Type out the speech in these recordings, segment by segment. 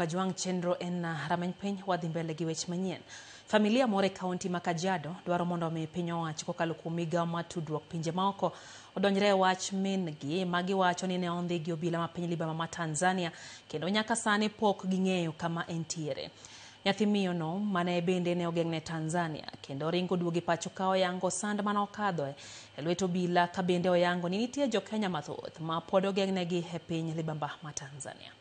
Ngajwang chenro en rameny piny wadhi mbele gi wech manyien. Familia moro e kaunti ma Kajiado dwaro mondo omi piny owacho kokalo kuom migawo mar tudruok pinje maoko odonjre e wach min-gi ma giwacho ni ne ondhi gi obila ma piny libamba ma Tanzania kendo nyaka sani pok ging'eyo kama entiere. Nyathi miyono mane bende ne ogeng'ne Tanzania kendo ringo duogi pacho ka oyango sand mane okadhoe e lwet obila ka bende oyango ni nitie jo Kenya mathoth ma pod ogeng'negi e piny libamba ma Tanzania.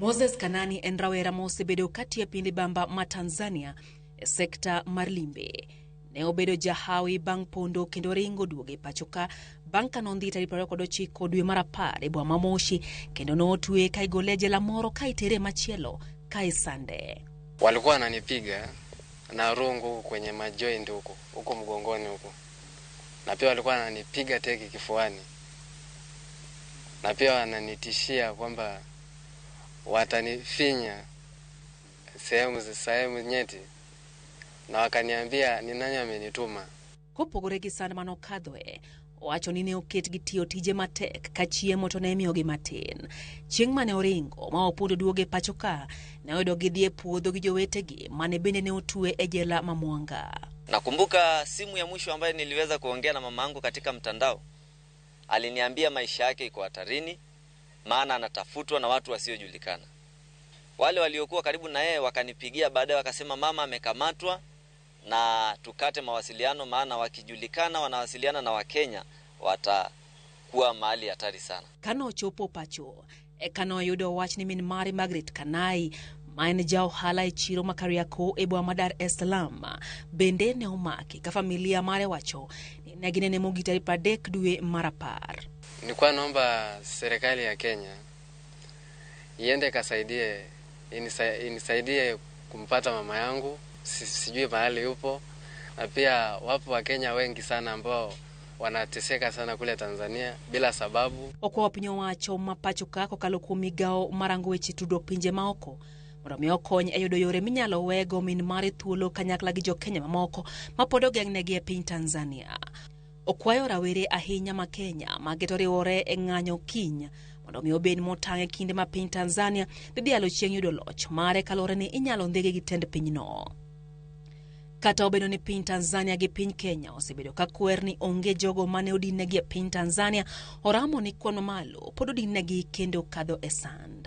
Moses Kanani en rawera mosebedo katiyo e piny libamba ma Tanzania e sekta mar limbe. Ne obedo jahawi bang' pondo kendo ringo duoge pacho ka bang' ka nondhi tarik 29 dwe mar 10 e boma ma Moshi kendo notwe ka igole e jela moro ka itere machielo ka isande. Walikuwa wananipiga na rungu kwenye majoint huko mgongoni huko. Na pia walikuwa wananipiga teki kifuani. Na pia wananitishia kwamba watanifinya sehemu nyeti na wakaniambia ni nani amenituma. Kopogore gi sand mano kadhoe, owacho ni ne oket gi tiyo tije matek ka chiemo to ne imiyogi matin. Chieng' mane oringo ma opondo duoge pacho ka ne oyudo gidhi e puodho gi jowetegi mane bende ne otwe e jela ma Mwanga. Nakumbuka simu ya mwisho ambayo niliweza kuongea na mamangu katika mtandao. Aliniambia maisha yake iko hatarini maana anatafutwa na watu wasiojulikana. Wale waliokuwa karibu na yeye wakanipigia baadaye wakasema mama amekamatwa na tukate mawasiliano maana wakijulikana wanawasiliana na Wakenya watakuwa mahali hatari sana. Kano chopo pacho, kano yudo wach ni min mari Margaret Kanai ma en jaohala e chiro ma Kariakoo e boma Dar es Salaam bende ne omaki ka familia mare wacho ni ne ginene mogi tarik 30 dwe mar 10. Nilikuwa naomba serikali ya Kenya iende kasaidie inisaidie kumpata mama yangu, sijui mahali yupo. Na pia wapo wa Kenya wengi sana ambao wanateseka sana kule Tanzania bila sababu. Okwa piny owacho ma pacho ka kokalo kuom migawo marango weche tudruok pinje maoko mondo mi okony e yudo yore minyalo wego min mare thuolo kanyakla gi jo Kenya mamoko ma pod ogeng'negi e piny Tanzania. Okwayo rawere ahinya ma Kenya ma geto riwore e ng'anyo kiny mondo mi obed motang' e kinde ma piny Tanzania bidhi alo chieng' yudo loch mare kalore ni inyalo ndege gi tend pinyno. Kata obedo ni piny Tanzania gi piny Kenya osebedo ka kwer ni onge jogo mane odinegi e piny Tanzania, oramo ni kwan malo pod odinegi kendo kadho e sand.